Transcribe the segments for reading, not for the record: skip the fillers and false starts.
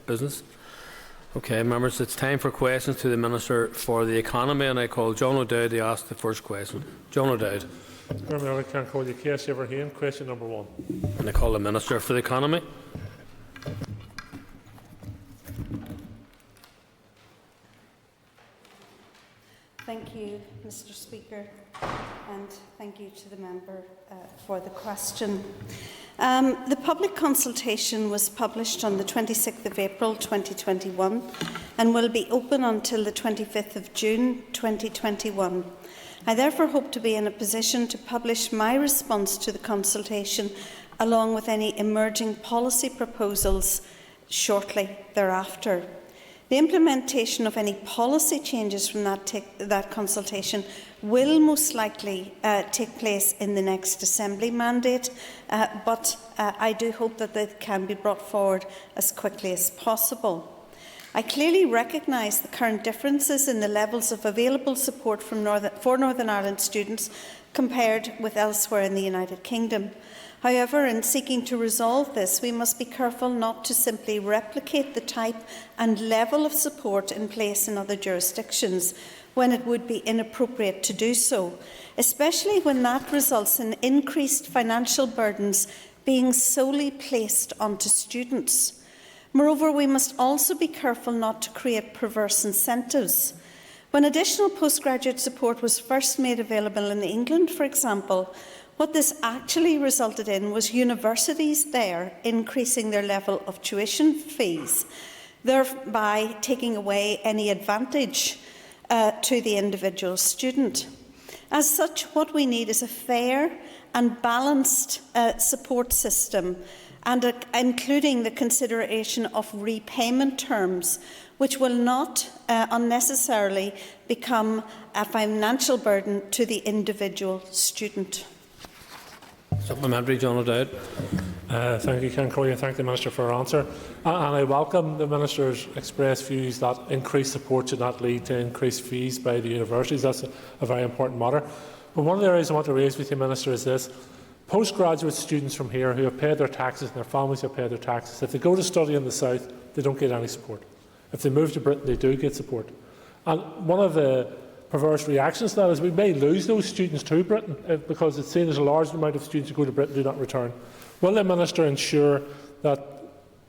business? Okay, members, it's time for questions to the Minister for the Economy, and I call John O'Dowd to ask the first question. John O'Dowd. Question number 1. And I call the Minister for the Economy. Thank you, Mr. Speaker, and thank you to the member for the question. The public consultation was published on the 26th of April 2021 and will be open until the 25th of June 2021. I therefore hope to be in a position to publish my response to the consultation along with any emerging policy proposals shortly thereafter. The implementation of any policy changes from that consultation will most likely take place in the next Assembly mandate, but I do hope that they can be brought forward as quickly as possible. I clearly recognise the current differences in the levels of available support for Northern Ireland students compared with elsewhere in the United Kingdom. However, in seeking to resolve this, we must be careful not to simply replicate the type and level of support in place in other jurisdictions when it would be inappropriate to do so, especially when that results in increased financial burdens being solely placed onto students. Moreover, we must also be careful not to create perverse incentives. When additional postgraduate support was first made available in England, for example, what this actually resulted in was universities there increasing their level of tuition fees, thereby taking away any advantage to the individual student. As such, what we need is a fair and balanced support system, and including the consideration of repayment terms, which will not unnecessarily become a financial burden to the individual student. Supplementary, John O'Dowd. Thank you, Ken Crowley, and thank the Minister for her answer. And I welcome the Minister's expressed views that increased support should not lead to increased fees by the universities. That's a very important matter. But one of the areas I want to raise with you, Minister, is this. Postgraduate students from here who have paid their taxes and their families have paid their taxes, if they go to study in the South, they don't get any support. If they move to Britain, they do get support. And one of the perverse reactions to that is we may lose those students to Britain because it's seen as a large amount of students who go to Britain do not return. Will the Minister ensure that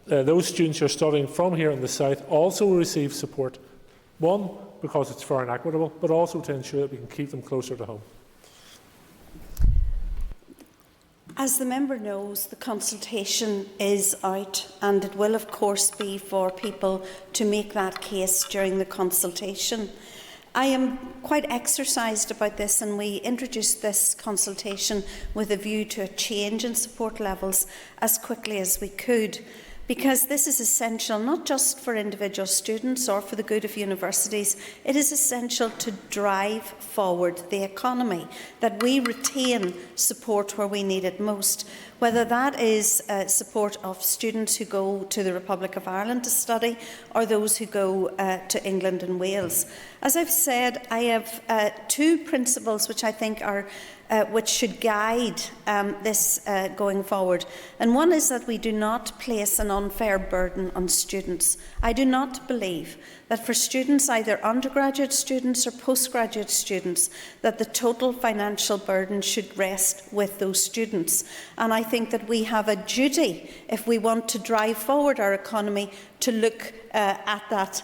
those students who are studying from here in the South also receive support? One, because it's fair and equitable, but also to ensure that we can keep them closer to home. As the member knows, the consultation is out, and it will of course be for people to make that case during the consultation. I am quite exercised about this, and we introduced this consultation with a view to a change in support levels as quickly as we could, because this is essential not just for individual students or for the good of universities. It is essential to drive forward the economy, that we retain support where we need it most, whether that is support of students who go to the Republic of Ireland to study or those who go to England and Wales. As I've said, I have two principles which I think are which should guide this going forward. And one is that we do not place an unfair burden on students. I do not believe that for students, either undergraduate students or postgraduate students, that the total financial burden should rest with those students. And I think that we have a duty, if we want to drive forward our economy, to look at that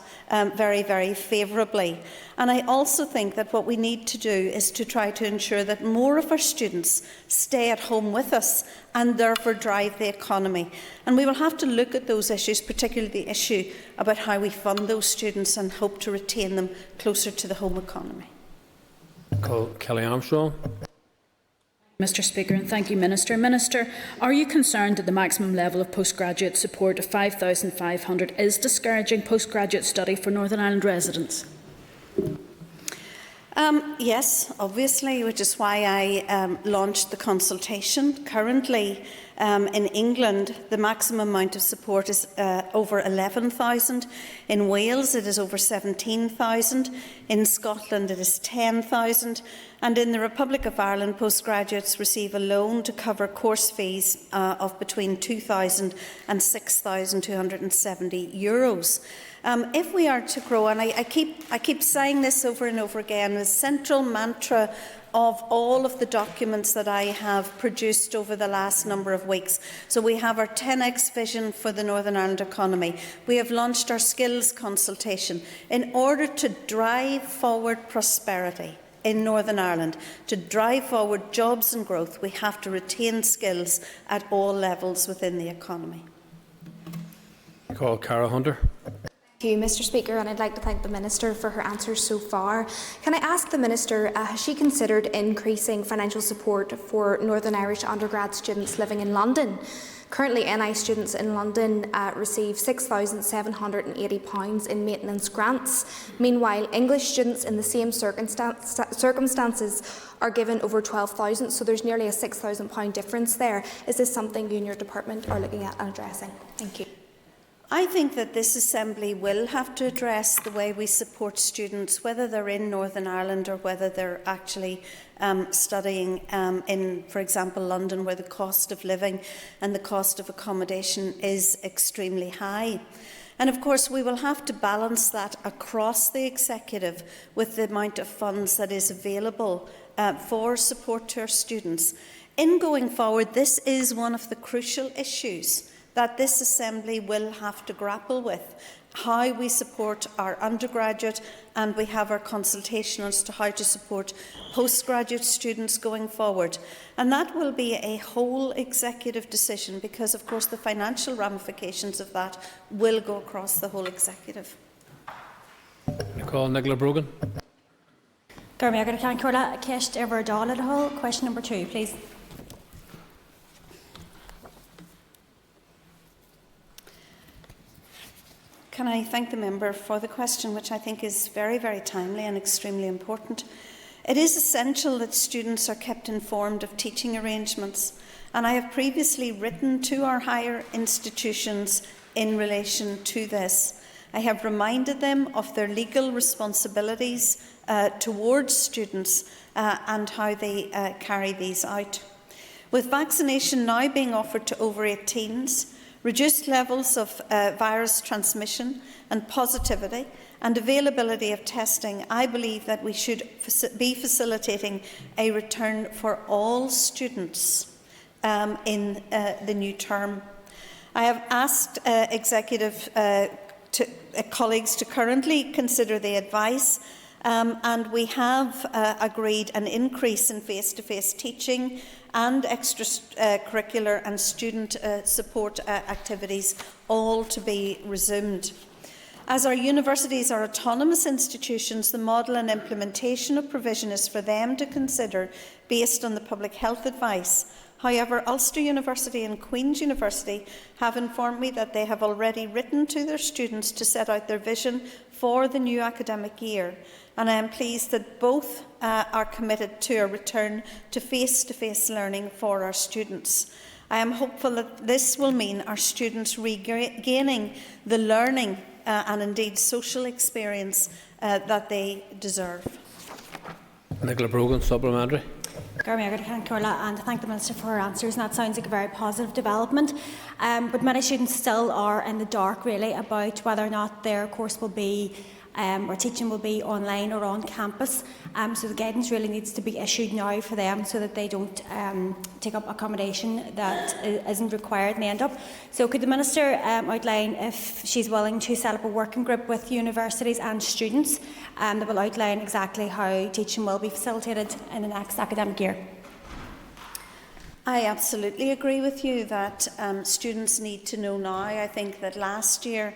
very, very favourably. And I also think that what we need to do is to try to ensure that more of our students stay at home with us and therefore drive the economy. And we will have to look at those issues, particularly the issue about how we fund those students and hope to retain them closer to the home economy. Kelly Armstrong. Mr Speaker, and thank you, Minister. Minister, are you concerned that the maximum level of postgraduate support of £5,500 is discouraging postgraduate study for Northern Ireland residents? Yes, obviously, which is why I launched the consultation. Currently, In England, the maximum amount of support is over 11,000. In Wales, it is over 17,000. In Scotland, it is 10,000. And in the Republic of Ireland, postgraduates receive a loan to cover course fees of between €2,000 and €6,270. If we are to grow, and I keep saying this over and over again, the central mantra of all of the documents that I have produced over the last number of weeks. So we have our 10x vision for the Northern Ireland economy. We have launched our skills consultation in order to drive forward prosperity in Northern Ireland. To drive forward jobs and growth, we have to retain skills at all levels within the economy. Call Cara Hunter. Thank you, Mr. Speaker, and I'd like to thank the Minister for her answers so far. Can I ask the Minister, has she considered increasing financial support for Northern Irish undergrad students living in London? Currently, NI students in London receive £6,780 in maintenance grants. Meanwhile, English students in the same circumstances are given over £12,000, so there's nearly a £6,000 difference there. Is this something you and your department are looking at and addressing? Thank you. I think that this Assembly will have to address the way we support students, whether they're in Northern Ireland or whether they're actually studying in, for example, London, where the cost of living and the cost of accommodation is extremely high. And of course, we will have to balance that across the Executive with the amount of funds that is available for support to our students. In going forward, this is one of the crucial issues that this Assembly will have to grapple with, how we support our undergraduate, and we have our consultation as to how to support postgraduate students going forward. And that will be a whole Executive decision because, of course, the financial ramifications of that will go across the whole Executive. Call Nicola Brogan. Question number 2, please. Can I thank the member for the question, which I think is very, very timely and extremely important. It is essential that students are kept informed of teaching arrangements, and I have previously written to our higher institutions in relation to this. I have reminded them of their legal responsibilities towards students and how they carry these out. With vaccination now being offered to over 18s, reduced levels of virus transmission and positivity and availability of testing, I believe that we should be facilitating a return for all students in the new term. I have asked executive colleagues to currently consider the advice and we have agreed an increase in face-to-face teaching and extracurricular and student support activities, all to be resumed. As our universities are autonomous institutions, the model and implementation of provision is for them to consider based on the public health advice. However, Ulster University and Queen's University have informed me that they have already written to their students to set out their vision for the new academic year, and I am pleased that both are committed to a return to face-to-face learning for our students. I am hopeful that this will mean our students regaining the learning and indeed social experience that they deserve. Nicola Brogan, supplementary. And thank the Minister for her answers, and that sounds like a very positive development. But many students still are in the dark really about whether or not their course will be or teaching will be online or on campus. So the guidance really needs to be issued now for them so that they don't take up accommodation that isn't required in the end up. So could the Minister outline if she's willing to set up a working group with universities and students that will outline exactly how teaching will be facilitated in the next academic year? I absolutely agree with you that students need to know now. I think that last year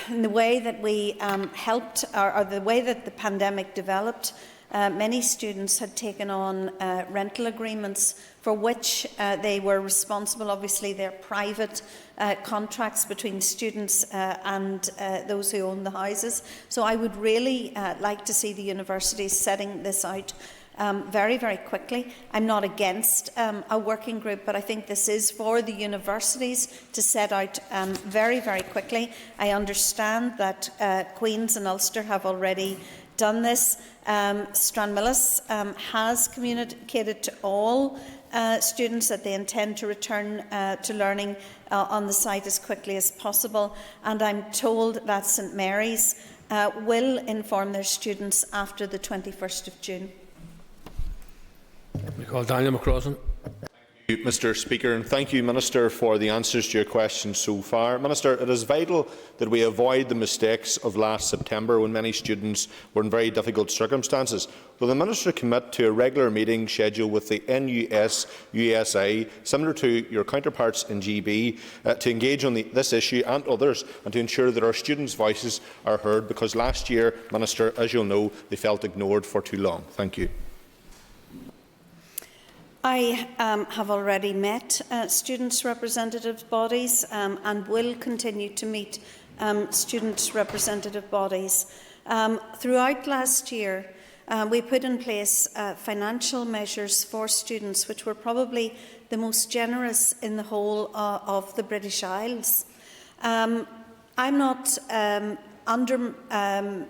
in the way that we helped, or the way that the pandemic developed, many students had taken on rental agreements for which they were responsible. Obviously, they're private contracts between students and those who own the houses. So I would really like to see the universities setting this out very, very quickly. I'm not against a working group, but I think this is for the universities to set out very, very quickly. I understand that Queen's and Ulster have already done this. Stranmillis has communicated to all students that they intend to return to learning on the site as quickly as possible, and I'm told that St Mary's will inform their students after the 21st of June. We call Daniel McCrossan. Thank you, Mr Speaker, and thank you, Minister, for the answers to your questions so far. Minister, it is vital that we avoid the mistakes of last September when many students were in very difficult circumstances. Will the Minister commit to a regular meeting schedule with the NUS USA, similar to your counterparts in GB, to engage on this issue and others, and to ensure that our students' voices are heard? Because last year, Minister, as you'll know, they felt ignored for too long. Thank you. I have already met students' representative bodies and will continue to meet students' representative bodies. Throughout last year, we put in place financial measures for students which were probably the most generous in the whole of the British Isles. I'm not undermining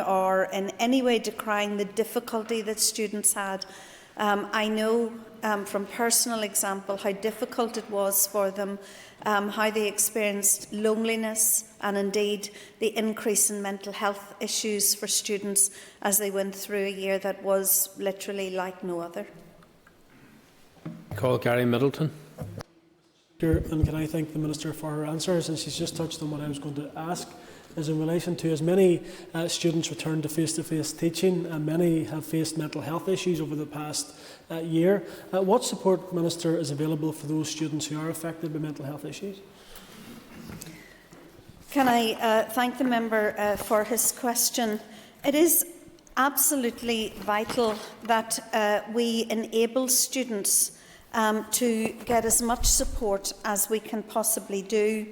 or in any way decrying the difficulty that students had. I know from personal example how difficult it was for them, how they experienced loneliness and indeed the increase in mental health issues for students as they went through a year that was literally like no other. Call Gary Middleton. And can I thank the Minister for her answers? And she's just touched on what I was going to ask, is in relation to as many students return to face-to-face teaching, and many have faced mental health issues over the past year. What support, Minister, is available for those students who are affected by mental health issues? Can I thank the member for his question? It is absolutely vital that we enable students to get as much support as we can possibly do.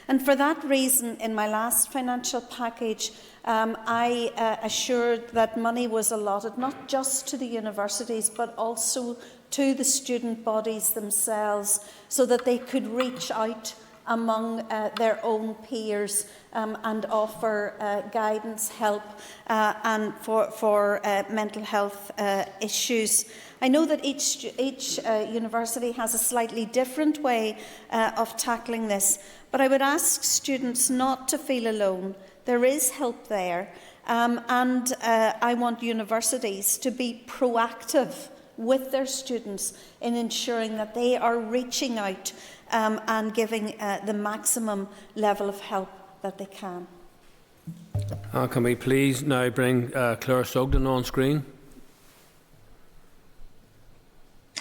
And for that reason, in my last financial package, I assured that money was allotted not just to the universities but also to the student bodies themselves, so that they could reach out among their own peers and offer guidance, help and for mental health issues. I know that each university has a slightly different way of tackling this, but I would ask students not to feel alone. There is help there, and I want universities to be proactive with their students in ensuring that they are reaching out and giving the maximum level of help that they can. Can we please now bring Claire Sugden on screen?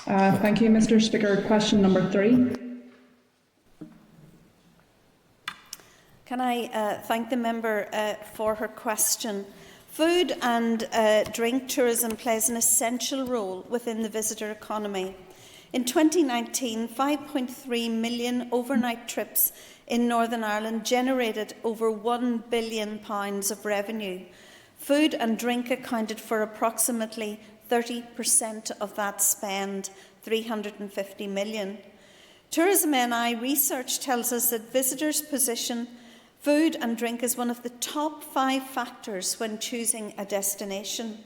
Thank you, Mr Speaker. Question number 3. Can I thank the member for her question? Food and drink tourism plays an essential role within the visitor economy. In 2019, 5.3 million overnight trips in Northern Ireland generated over £1 billion of revenue. Food and drink accounted for approximately 30% of that spend, 350 million. Tourism NI research tells us that visitors position food and drink as one of the top 5 factors when choosing a destination.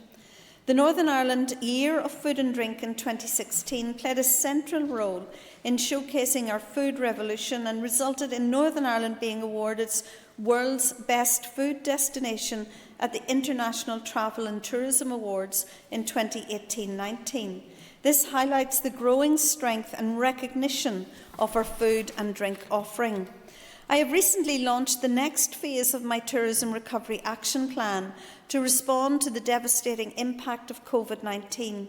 The Northern Ireland Year of Food and Drink in 2016 played a central role in showcasing our food revolution and resulted in Northern Ireland being awarded World's Best Food Destination at the International Travel and Tourism Awards in 2018-19. This highlights the growing strength and recognition of our food and drink offering. I have recently launched the next phase of my Tourism Recovery Action Plan to respond to the devastating impact of COVID-19.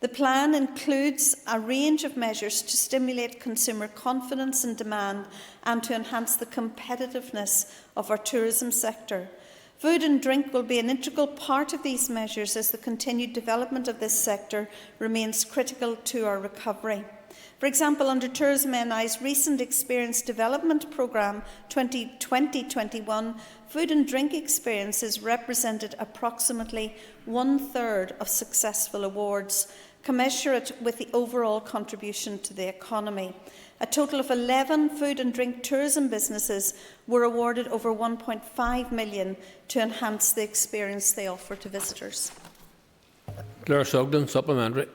The plan includes a range of measures to stimulate consumer confidence and demand and to enhance the competitiveness of our tourism sector. Food and drink will be an integral part of these measures as the continued development of this sector remains critical to our recovery. For example, under Tourism NI's recent Experience Development Programme 2020-21, food and drink experiences represented approximately 1/3 of successful awards, commensurate with the overall contribution to the economy. A total of 11 food and drink tourism businesses were awarded over $1.5 million to enhance the experience they offer to visitors. Claire Sugden, supplementary.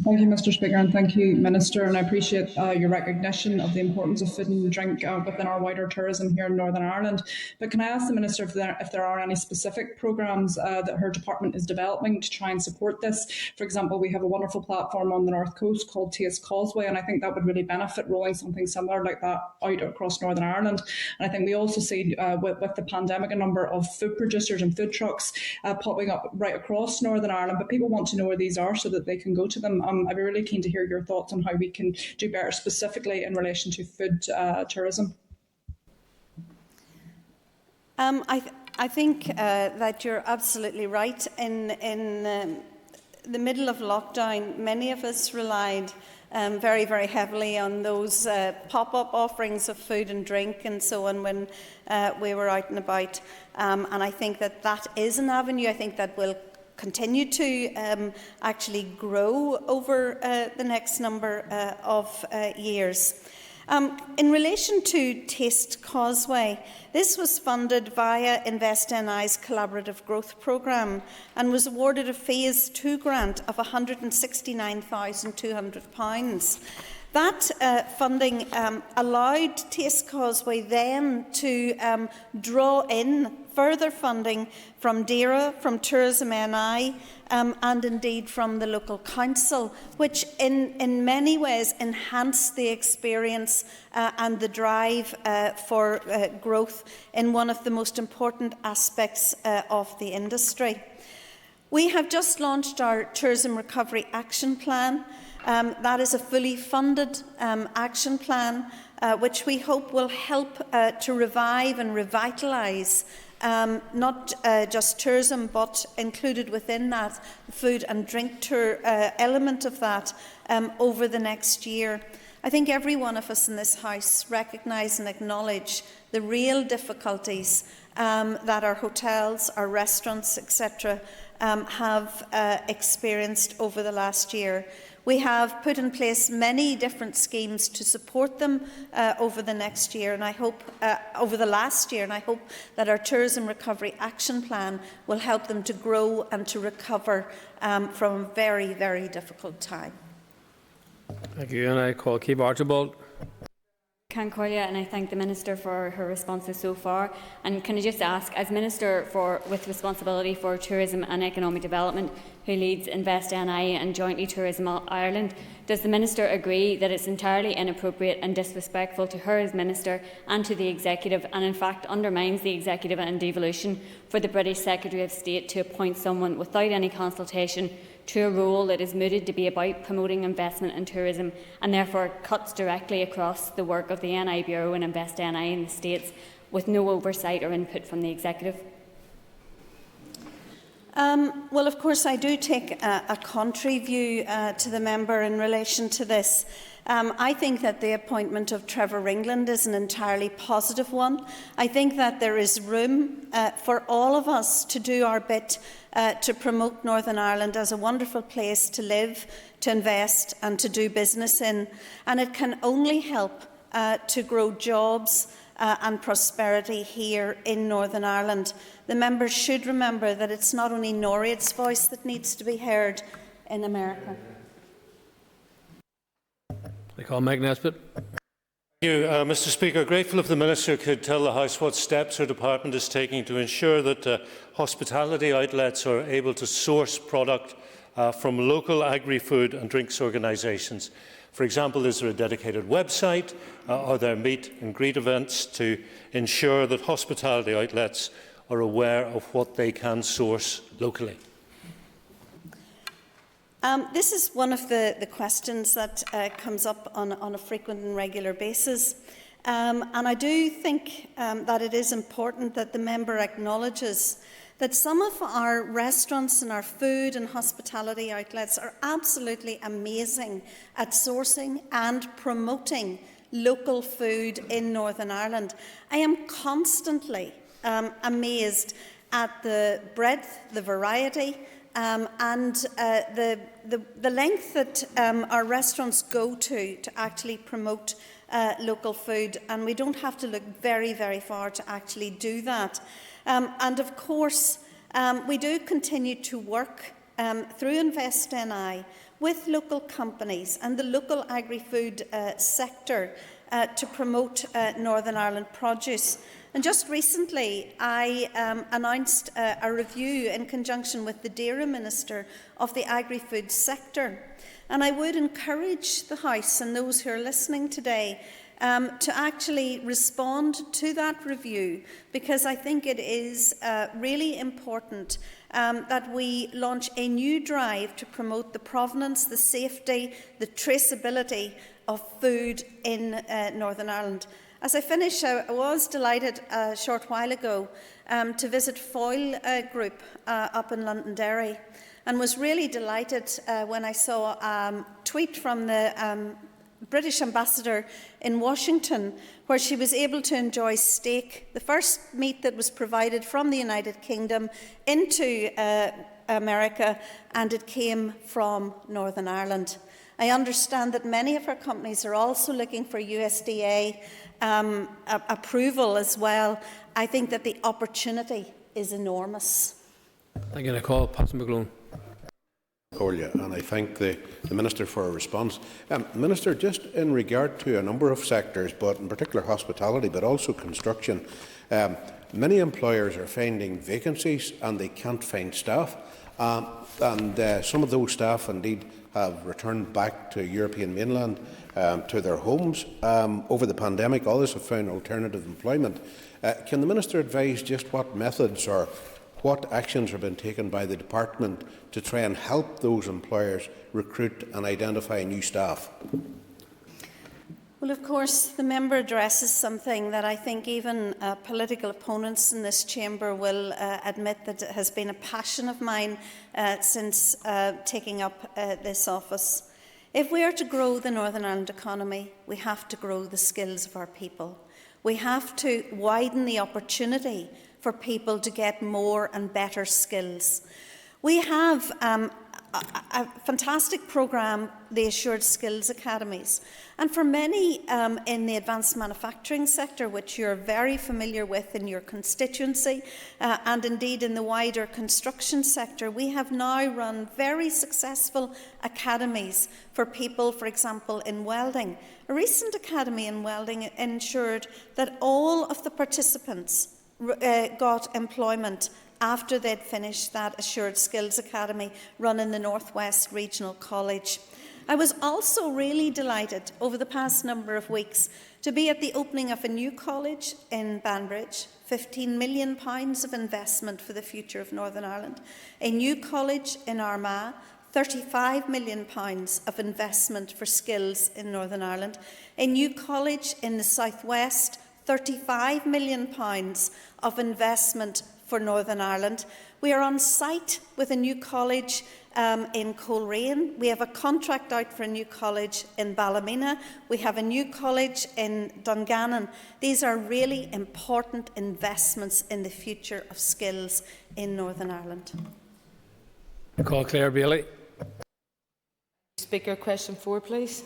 Thank you, Mr. Speaker, and thank you, Minister. And I appreciate your recognition of the importance of food and drink within our wider tourism here in Northern Ireland. But can I ask the Minister if there are any specific programmes that her department is developing to try and support this? For example, we have a wonderful platform on the North Coast called Taste Causeway, and I think that would really benefit rolling something similar like that out across Northern Ireland. And I think we also see with the pandemic a number of food producers and food trucks popping up right across Northern Ireland, but people want to know where these are so that they can go to them. I'd be really keen to hear your thoughts on how we can do better specifically in relation to food tourism. I think that you're absolutely right. In the middle of lockdown, many of us relied very, very heavily on those pop-up offerings of food and drink and so on when we were out and about. And I think that is an avenue. I think that will continue to actually grow over the next number of years. In relation to Taste Causeway, this was funded via Invest NI's Collaborative Growth Programme and was awarded a Phase 2 grant of £169,200. That funding allowed Taste Causeway then to draw in further funding from DAERA, from Tourism NI, and indeed from the local council, which in many ways enhanced the experience and the drive for growth in one of the most important aspects of the industry. We have just launched our Tourism Recovery Action Plan. That is a fully funded action plan which we hope will help to revive and revitalise not just tourism, but included within that the food and drink tour element of that over the next year. I think every one of us in this House recognise and acknowledge the real difficulties that our hotels, our restaurants, etc. Have experienced over the last year. We have put in place many different schemes to support them over the next year, and I hope over the last year, and I hope that our Tourism Recovery Action Plan will help them to grow and to recover from a very, very difficult time. Thank you, and I call Keith Archibald. And I thank the Minister for her responses so far. And can I just ask, as Minister with responsibility for tourism and economic development, who leads Invest NI and jointly Tourism Ireland, does the Minister agree that it's entirely inappropriate and disrespectful to her as Minister and to the Executive, and in fact undermines the Executive and devolution for the British Secretary of State to appoint someone without any consultation to a role that is mooted to be about promoting investment in tourism, and therefore cuts directly across the work of the NI Bureau and Invest NI in the States with no oversight or input from the Executive? Well, of course, I do take a contrary view to the member in relation to this. I think that the appointment of Trevor Ringland is an entirely positive one. I think that there is room for all of us to do our bit to promote Northern Ireland as a wonderful place to live, to invest and to do business in. And it can only help to grow jobs and prosperity here in Northern Ireland. The members should remember that it's not only Norreid's voice that needs to be heard in America. I call Mike Nesbitt. Thank you, Mr. Speaker. Grateful if the Minister could tell the House what steps her department is taking to ensure that hospitality outlets are able to source product from local agri-food and drinks organisations. For example, is there a dedicated website? Are there meet and greet events to ensure that hospitality outlets are aware of what they can source locally? This is one of the questions that comes up on a frequent and regular basis. And I do think that it is important that the member acknowledges that some of our restaurants and our food and hospitality outlets are absolutely amazing at sourcing and promoting local food in Northern Ireland. I am constantly amazed at the breadth, the variety, and the length that our restaurants go to actually promote local food, and we don't have to look very, very far to actually do that. And of course, we do continue to work through InvestNI with local companies and the local agri-food sector to promote Northern Ireland produce. And just recently, I announced a review in conjunction with the Dairy Minister of the agri-food sector. And I would encourage the House and those who are listening today to actually respond to that review, because I think it is really important that we launch a new drive to promote the provenance, the safety, the traceability of food in Northern Ireland. As I finish, I was delighted a short while ago to visit Foyle Group up in Londonderry, and was really delighted when I saw a tweet from the British ambassador in Washington, where she was able to enjoy steak, the first meat that was provided from the United Kingdom into America, and it came from Northern Ireland. I understand that many of our companies are also looking for USDA approval as well. I think that the opportunity is enormous. Thank you, Nicole. Pat McGlone. And I thank the Minister for a response. Minister, just in regard to a number of sectors, but in particular hospitality, but also construction, many employers are finding vacancies and they can't find staff. And some of those staff indeed have returned back to European mainland, to their homes. Over the pandemic, others have found alternative employment. Can the Minister advise just what methods or what actions have been taken by the Department to try and help those employers recruit and identify new staff? Well, of course, the member addresses something that I think even political opponents in this chamber will admit that it has been a passion of mine since taking up this office. If we are to grow the Northern Ireland economy, we have to grow the skills of our people. We have to widen the opportunity for people to get more and better skills. We have a fantastic programme, the Assured Skills Academies. And for many in the advanced manufacturing sector, which you're very familiar with in your constituency, and indeed in the wider construction sector, we have now run very successful academies for people, for example, in welding. A recent academy in welding ensured that all of the participants got employment after they'd finished that Assured Skills Academy run in the North West Regional College. I was also really delighted over the past number of weeks to be at the opening of a new college in Banbridge, £15 million of investment for the future of Northern Ireland, a new college in Armagh, £35 million of investment for skills in Northern Ireland, a new college in the South West, £35 million of investment for Northern Ireland. We are on site with a new college in Coleraine. We have a contract out for a new college in Ballymena. We have a new college in Dungannon. These are really important investments in the future of skills in Northern Ireland. I call Claire Bailey. Speaker, question 4, please.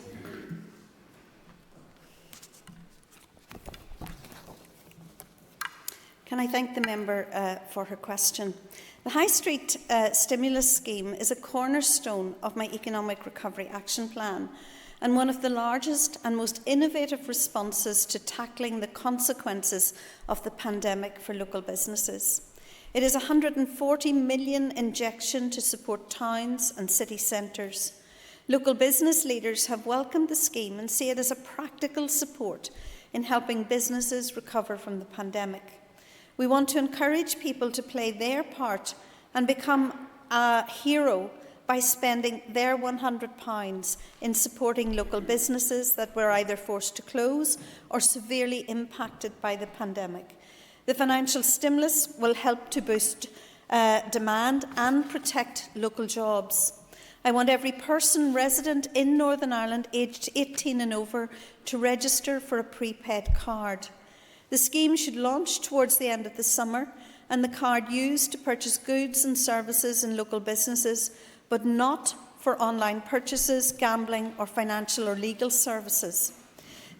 Can I thank the member for her question? The High Street Stimulus Scheme is a cornerstone of my Economic Recovery Action Plan and one of the largest and most innovative responses to tackling the consequences of the pandemic for local businesses. It is a £140 million injection to support towns and city centres. Local business leaders have welcomed the scheme and see it as a practical support in helping businesses recover from the pandemic. We want to encourage people to play their part and become a hero by spending their £100 in supporting local businesses that were either forced to close or severely impacted by the pandemic. The financial stimulus will help to boost demand and protect local jobs. I want every person resident in Northern Ireland aged 18 and over to register for a prepaid card. The scheme should launch towards the end of the summer and the card used to purchase goods and services in local businesses, but not for online purchases, gambling or financial or legal services.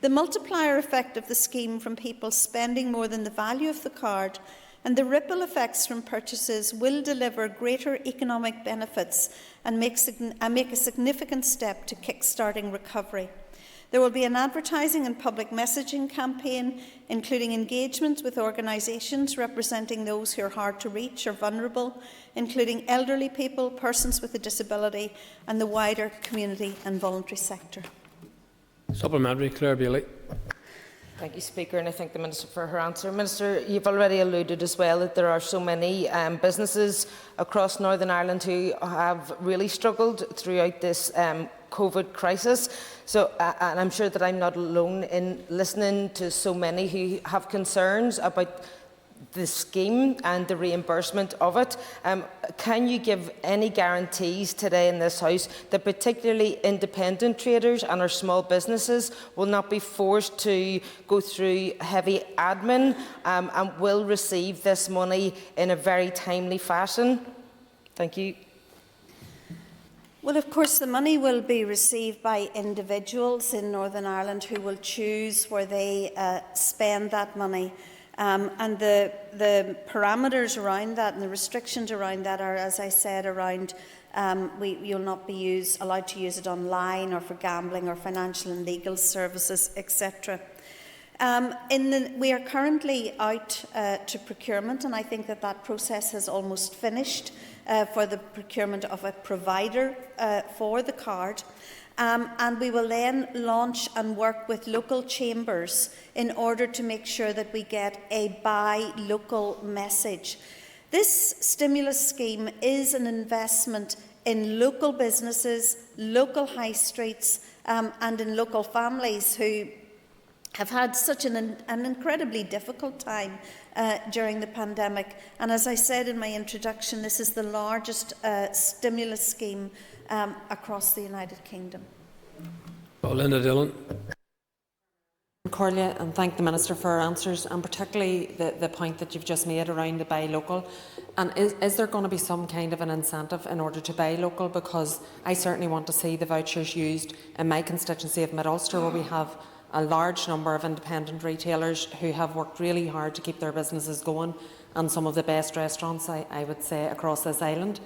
The multiplier effect of the scheme from people spending more than the value of the card and the ripple effects from purchases will deliver greater economic benefits and make a significant step to kick-starting recovery. There will be an advertising and public messaging campaign, including engagement with organisations representing those who are hard to reach or vulnerable, including elderly people, persons with a disability and the wider community and voluntary sector. Supplementary, Claire Bailey. Thank you, Speaker, and I thank the Minister for her answer. Minister, you've already alluded as well that there are so many businesses across Northern Ireland who have really struggled throughout this COVID crisis. So, and I'm sure that I'm not alone in listening to so many who have concerns about the scheme and the reimbursement of it. Can you give any guarantees today in this House that particularly independent traders and our small businesses will not be forced to go through heavy admin and will receive this money in a very timely fashion? Thank you. Well, of course, the money will be received by individuals in Northern Ireland who will choose where they spend that money. And the parameters around that and the restrictions around that are, as I said, around you'll not be allowed to use it online or for gambling or financial and legal services, etc. We are currently out to procurement, and I think that process has almost finished for the procurement of a provider for the card. And we will then launch and work with local chambers in order to make sure that we get a buy local message. This stimulus scheme is an investment in local businesses, local high streets, and in local families who have had such an incredibly difficult time during the pandemic. And as I said in my introduction, this is the largest stimulus scheme across the United Kingdom. Linda Dillon. Corlia, and thank the Minister for her answers, and particularly the point that you've just made around the buy local. And is there going to be some kind of an incentive in order to buy local? Because I certainly want to see the vouchers used in my constituency of Mid-Ulster, where we have a large number of independent retailers who have worked really hard to keep their businesses going, and some of the best restaurants, I would say, across this island.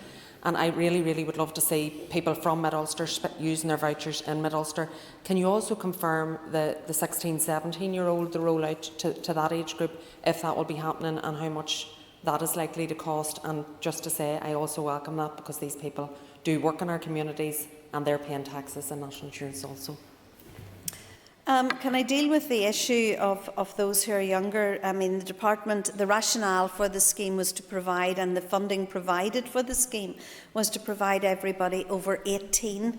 And I really, really would love to see people from Mid-Ulster using their vouchers in Mid-Ulster. Can you also confirm the 16, 17-year-old, the rollout to that age group, if that will be happening and how much that is likely to cost? And just to say, I also welcome that because these people do work in our communities and they're paying taxes and national insurance also. Can I deal with the issue of those who are younger? I mean, the department, the rationale for the scheme was to provide, and the funding provided for the scheme was to provide everybody over 18.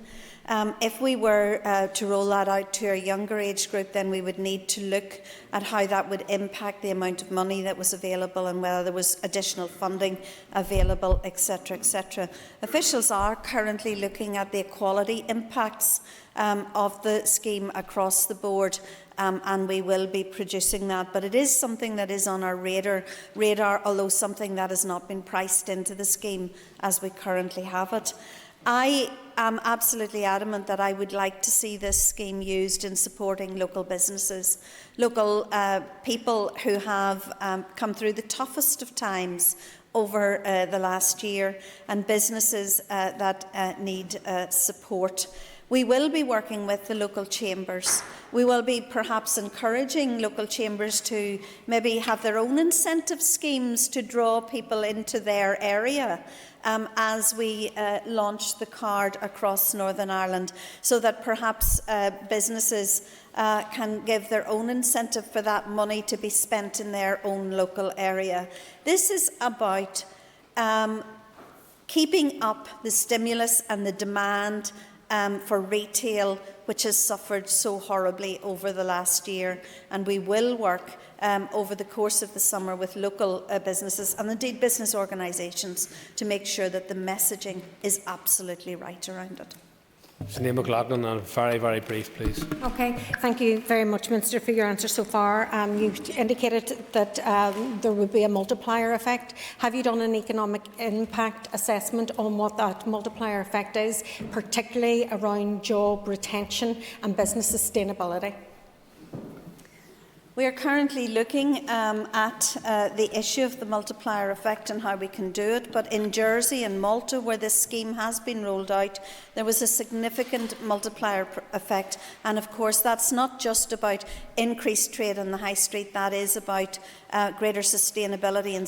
If we were to roll that out to a younger age group, then we would need to look at how that would impact the amount of money that was available and whether there was additional funding available, etc., etc. Officials are currently looking at the equality impacts of the scheme across the board, and we will be producing that. But it is something that is on our radar, although something that has not been priced into the scheme as we currently have it. I am absolutely adamant that I would like to see this scheme used in supporting local businesses, local people who have come through the toughest of times over the last year, and businesses that need support. We will be working with the local chambers. We will be perhaps encouraging local chambers to maybe have their own incentive schemes to draw people into their area as we launch the card across Northern Ireland, so that perhaps businesses can give their own incentive for that money to be spent in their own local area. This is about keeping up the stimulus and the demand for retail, which has suffered so horribly over the last year. And we will work over the course of the summer with local businesses and indeed business organisations to make sure that the messaging is absolutely right around it. Sinead McLaughlin, and very, very brief, please. Okay, thank you very much, Minister, for your answer so far. You indicated that there would be a multiplier effect. Have you done an economic impact assessment on what that multiplier effect is, particularly around job retention and business sustainability? We are currently looking at the issue of the multiplier effect and how we can do it, but in Jersey and Malta, where this scheme has been rolled out, there was a significant multiplier effect, and of course that's not just about increased trade on the high street, that is about greater sustainability and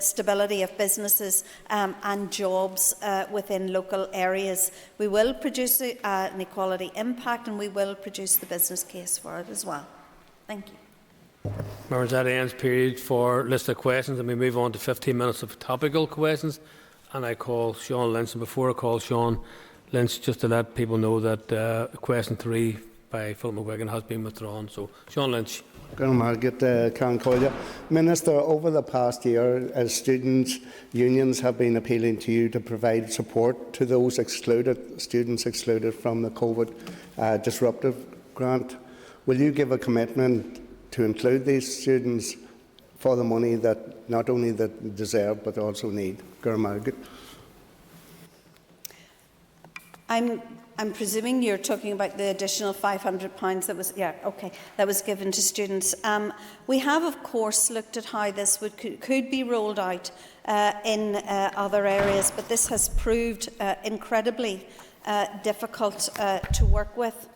stability of businesses and jobs within local areas. We will produce an equality impact, and we will produce the business case for it as well. Thank you. Members, that ends period for list of questions, and we move on to 15 minutes of topical questions. And I call Sean Lynch, and before I call Sean Lynch, just to let people know that question 3 by Philip McGuigan has been withdrawn. So, Sean Lynch. Minister, over the past year, as students' unions have been appealing to you to provide support to those students excluded from the COVID disruptive grant. Will you give a commitment to include these students for the money that not only that deserve but also need? I'm presuming you're talking about the additional £500 that was given to students. We have, of course, looked at how this could be rolled out in other areas, but this has proved incredibly difficult to work with.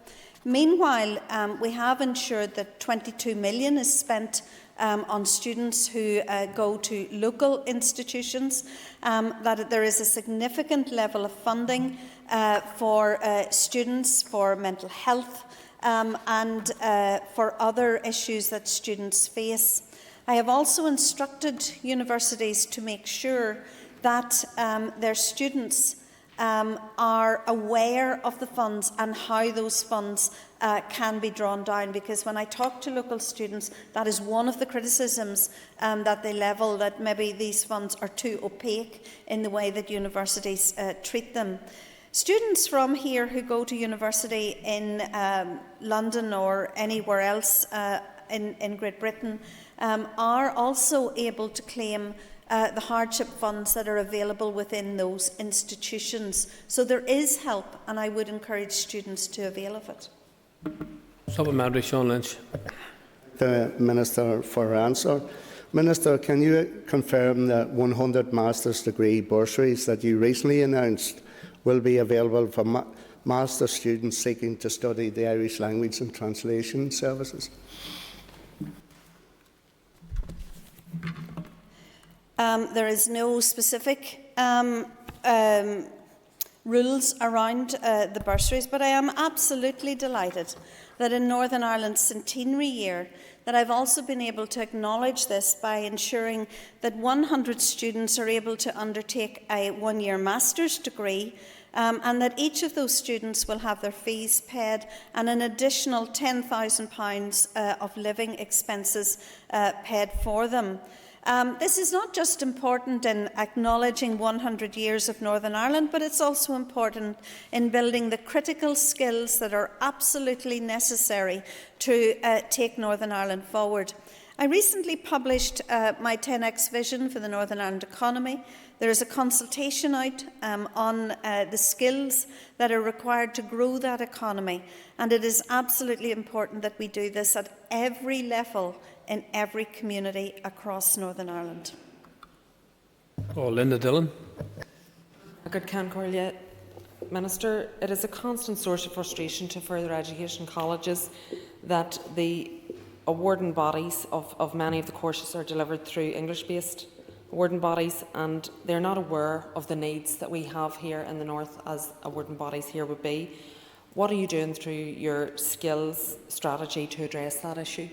Meanwhile, we have ensured that £22 million is spent on students who go to local institutions, that there is a significant level of funding for students, for mental health and for other issues that students face. I have also instructed universities to make sure that their students are aware of the funds and how those funds can be drawn down, because when I talk to local students, that is one of the criticisms that they level, that maybe these funds are too opaque in the way that universities treat them. Students from here who go to university in London or anywhere else in Great Britain are also able to claim the hardship funds that are available within those institutions. So there is help, and I would encourage students to avail of it. Supplementary, Sean Lynch. The Minister for her answer. Minister, can you confirm that 100 master's degree bursaries that you recently announced will be available for master's students seeking to study the Irish language and translation services? There is no specific rules around the bursaries, but I am absolutely delighted that in Northern Ireland's centenary year that I've also been able to acknowledge this by ensuring that 100 students are able to undertake a one-year master's degree, and that each of those students will have their fees paid and an additional £10,000 of living expenses paid for them. This is not just important in acknowledging 100 years of Northern Ireland, but it's also important in building the critical skills that are absolutely necessary to take Northern Ireland forward. I recently published my 10x vision for the Northern Ireland economy. There is a consultation out on the skills that are required to grow that economy, and it is absolutely important that we do this at every level in every community across Northern Ireland. Oh, Linda Dillon. Good Corlia. Minister, it is a constant source of frustration to further education colleges that the awarding bodies of many of the courses are delivered through English-based awarding bodies, and they're not aware of the needs that we have here in the north as awarding bodies here would be. What are you doing through your skills strategy to address that issue?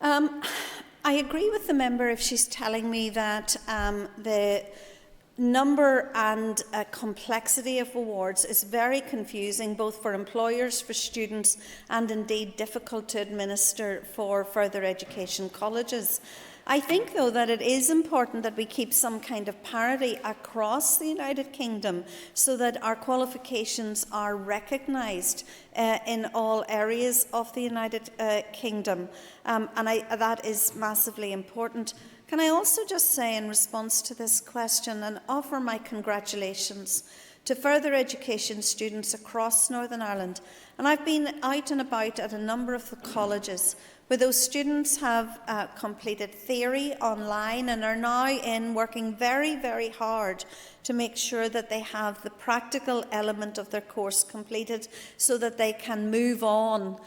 I agree with the member if she's telling me that the number and complexity of awards is very confusing, both for employers, for students, and indeed difficult to administer for further education colleges. I think, though, that it is important that we keep some kind of parity across the United Kingdom so that our qualifications are recognised in all areas of the United Kingdom. That is massively important. Can I also just say, in response to this question, and offer my congratulations to further education students across Northern Ireland. And I've been out and about at a number of the colleges where those students have completed theory online and are now working very, very hard to make sure that they have the practical element of their course completed so that they can move on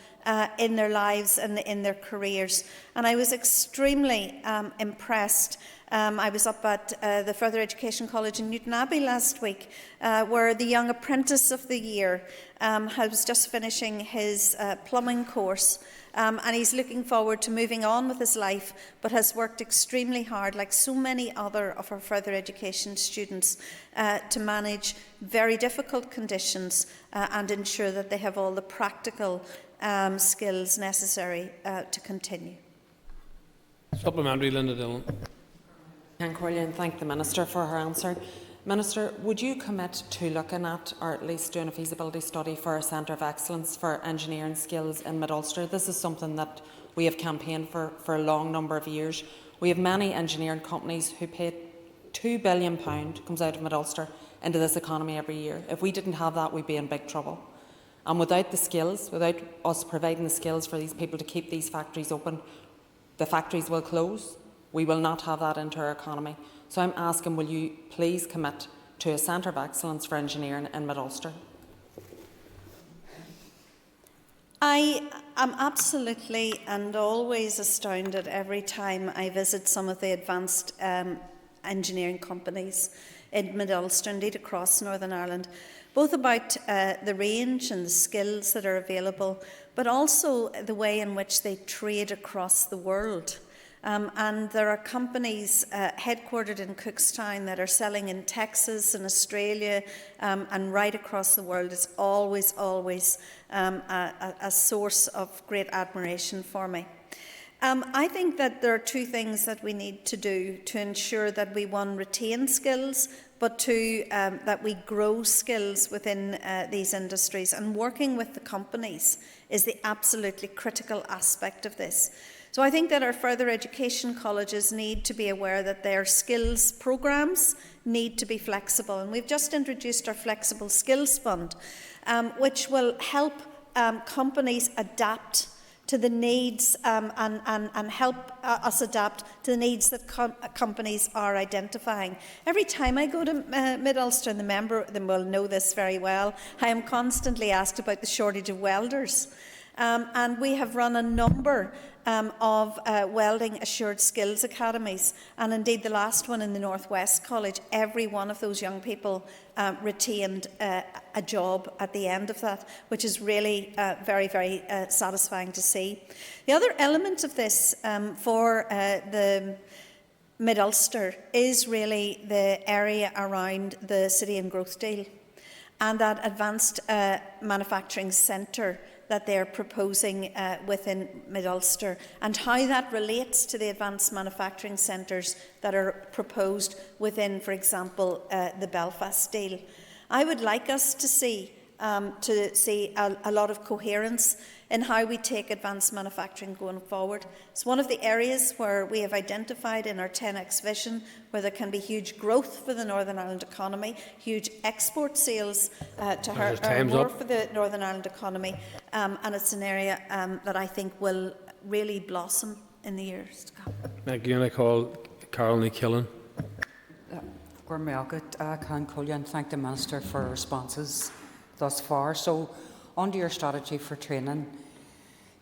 in their lives and in their careers. And I was extremely impressed. I was up at the Further Education College in Newtonabbey last week, where the Young Apprentice of the Year was just finishing his plumbing course. And he's looking forward to moving on with his life, but has worked extremely hard, like so many other of our further education students, to manage very difficult conditions and ensure that they have all the practical skills necessary to continue. Supplementary, Linda Dillon. And thank the Minister for her answer. Minister, would you commit to looking at, or at least doing a feasibility study for a Centre of Excellence for Engineering Skills in Mid-Ulster? This is something that we have campaigned for a long number of years. We have many engineering companies who pay £2 billion, comes out of Mid-Ulster, into this economy every year. If we didn't have that, we'd be in big trouble. And without the skills, without us providing the skills for these people to keep these factories open, the factories will close. We will not have that into our economy. So I'm asking, will you please commit to a Centre of Excellence for Engineering in Mid-Ulster? I am absolutely and always astounded every time I visit some of the advanced engineering companies in Mid-Ulster, indeed across Northern Ireland, both about the range and the skills that are available, but also the way in which they trade across the world. And there are companies headquartered in Cookstown that are selling in Texas and Australia and right across the world. It's always a source of great admiration for me. I think that there are two things that we need to do to ensure that we, one, retain skills, but two, that we grow skills within these industries. And working with the companies is the absolutely critical aspect of this. So I think that our further education colleges need to be aware that their skills programmes need to be flexible. And we've just introduced our Flexible Skills Fund, which will help companies adapt to the needs and help us adapt to the needs that companies are identifying. Every time I go to Mid-Ulster, and the member will know this very well, I am constantly asked about the shortage of welders. And we have run a number of welding assured skills academies, and indeed the last one in the North West College, every one of those young people retained a job at the end of that, which is really very, very satisfying to see. The other element of this for the Mid-Ulster is really the area around the City and Growth Deal and that advanced manufacturing centre that they're proposing within Mid-Ulster, and how that relates to the advanced manufacturing centres that are proposed within, for example, the Belfast deal. I would like us to see a lot of coherence in how we take advanced manufacturing going forward. It's one of the areas where we have identified in our 10x vision where there can be huge growth for the Northern Ireland economy, huge export sales to more for the Northern Ireland economy, and it's an area that I think will really blossom in the years to come. Thank you, and I call Carol Killen. And thank the Minister for her responses thus far. So, under your strategy for training,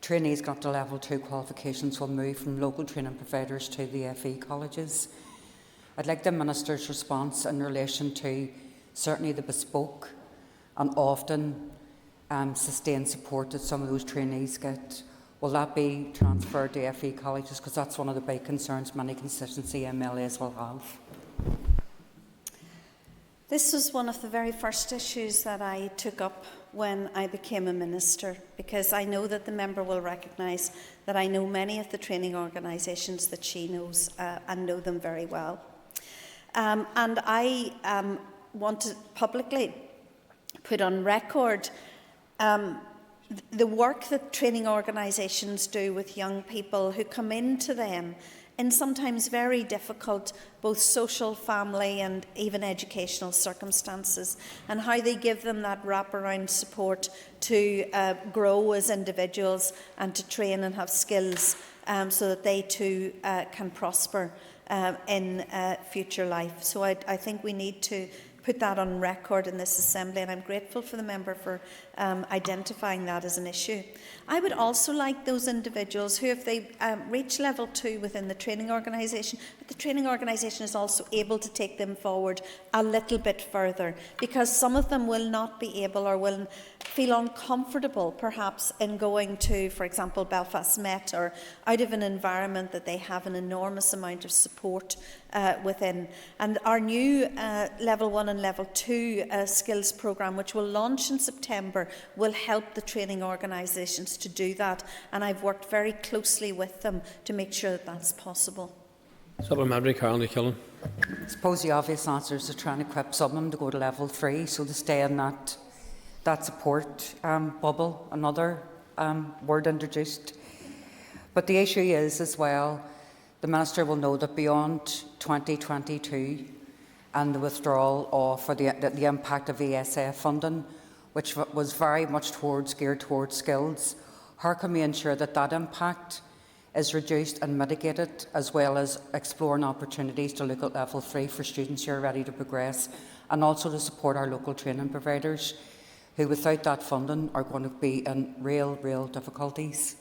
trainees got to level 2 qualifications will move from local training providers to the FE colleges. I'd like the Minister's response in relation to certainly the bespoke and often sustained support that some of those trainees get. Will that be transferred to FE colleges? Because that's one of the big concerns many constituency MLAs will have. This was one of the very first issues that I took up when I became a minister, because I know that the member will recognise that I know many of the training organisations that she knows and know them very well. And I want to publicly put on record the work that training organisations do with young people who come into them in sometimes very difficult both social, family and even educational circumstances, and how they give them that wraparound support to grow as individuals and to train and have skills so that they too can prosper in future life. So I think we need to put that on record in this Assembly, and I'm grateful for the member for identifying that as an issue. I would also like those individuals who, if they reach level 2 within the training organisation, that the training organisation is also able to take them forward a little bit further, because some of them will not be able or will feel uncomfortable perhaps in going to, for example, Belfast Met, or out of an environment that they have an enormous amount of support within. And our new level 1 and level 2 skills programme, which will launch in September, will help the training organisations to do that, and I've worked very closely with them to make sure that that's possible. Supplementary, Carol Killen. I suppose the obvious answer is to try and equip some of them to go to level 3, so to stay in that support bubble, another word introduced. But the issue is as well, the Minister will know that beyond 2022 and the withdrawal of the impact of ESF funding, which was very much geared towards skills, how can we ensure that that impact is reduced and mitigated, as well as exploring opportunities to look at level 3 for students who are ready to progress, and also to support our local training providers who, without that funding, are going to be in real difficulties?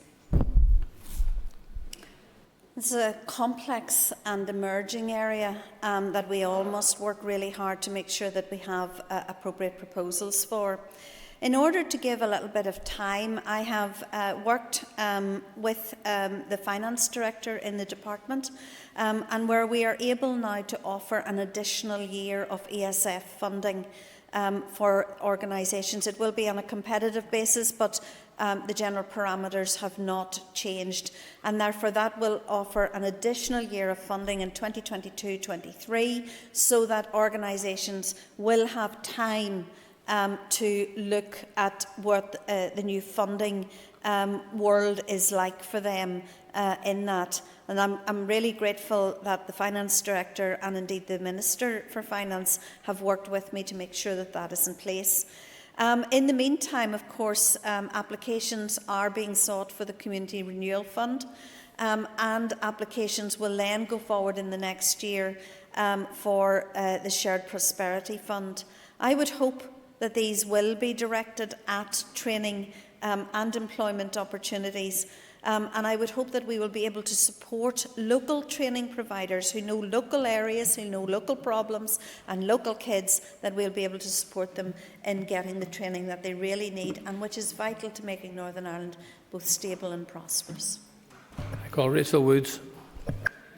It's a complex and emerging area that we all must work really hard to make sure that we have appropriate proposals for. In order to give a little bit of time, I have worked with the Finance Director in the department, and where we are able now to offer an additional year of ESF funding for organisations. It will be on a competitive basis, but the general parameters have not changed, and therefore that will offer an additional year of funding in 2022-23, so that organisations will have time to look at what the new funding world is like for them in that. And I'm really grateful that the Finance Director and indeed the Minister for Finance have worked with me to make sure that that is in place. In the meantime, of course, applications are being sought for the Community Renewal Fund, and applications will then go forward in the next year for the Shared Prosperity Fund. I would hope that these will be directed at training and employment opportunities. And I would hope that we will be able to support local training providers who know local areas, who know local problems and local kids, that we'll be able to support them in getting the training that they really need, and which is vital to making Northern Ireland both stable and prosperous. I call Rachel Woods.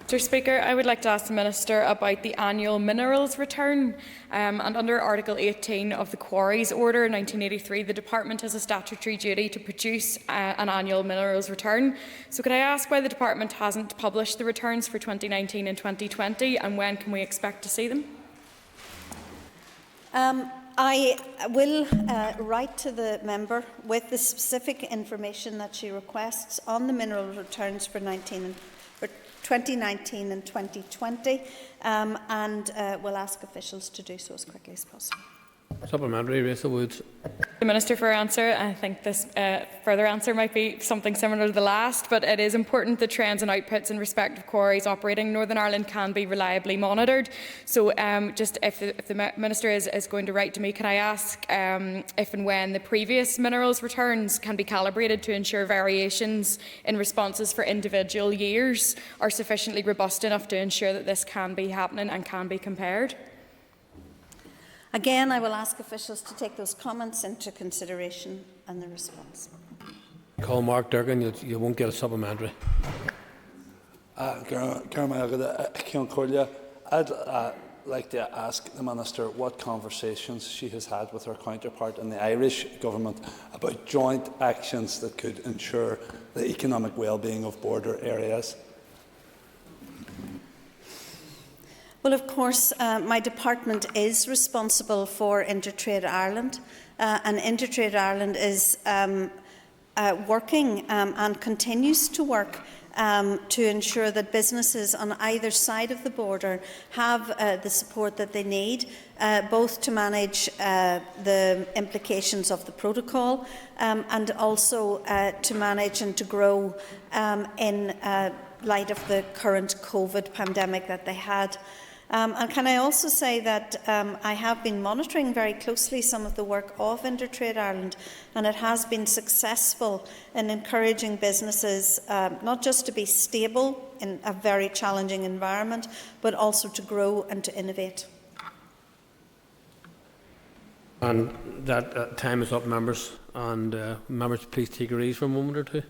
Mr Speaker, I would like to ask the Minister about the annual minerals return. And under Article 18 of the Quarries Order 1983, the Department has a statutory duty to produce an annual minerals return. So could I ask why the Department hasn't published the returns for 2019 and 2020, and when can we expect to see them? I will write to the member with the specific information that she requests on the mineral returns for 2019 and 2020, and will ask officials to do so as quickly as possible. Supplementary, Rachel Woods. The Minister for her answer. I think this further answer might be something similar to the last, but it is important that trends and outputs in respect of quarries operating in Northern Ireland can be reliably monitored. So just if the Minister is going to write to me, can I ask if and when the previous minerals returns can be calibrated to ensure variations in responses for individual years are sufficiently robust enough to ensure that this can be happening and can be compared? Again, I will ask officials to take those comments into consideration and the response. Call Mark Durgan, you won't get a supplementary. like to ask the Minister what conversations she has had with her counterpart in the Irish Government about joint actions that could ensure the economic well-being of border areas. Well, of course, my department is responsible for Intertrade Ireland, and Intertrade Ireland is working and continues to work to ensure that businesses on either side of the border have the support that they need, both to manage the implications of the protocol and also to manage and to grow in light of the current COVID pandemic that they had. And can I also say that I have been monitoring very closely some of the work of Intertrade Ireland, and it has been successful in encouraging businesses not just to be stable in a very challenging environment, but also to grow and to innovate. And that time is up, members. And members, please take your ease for a moment or two.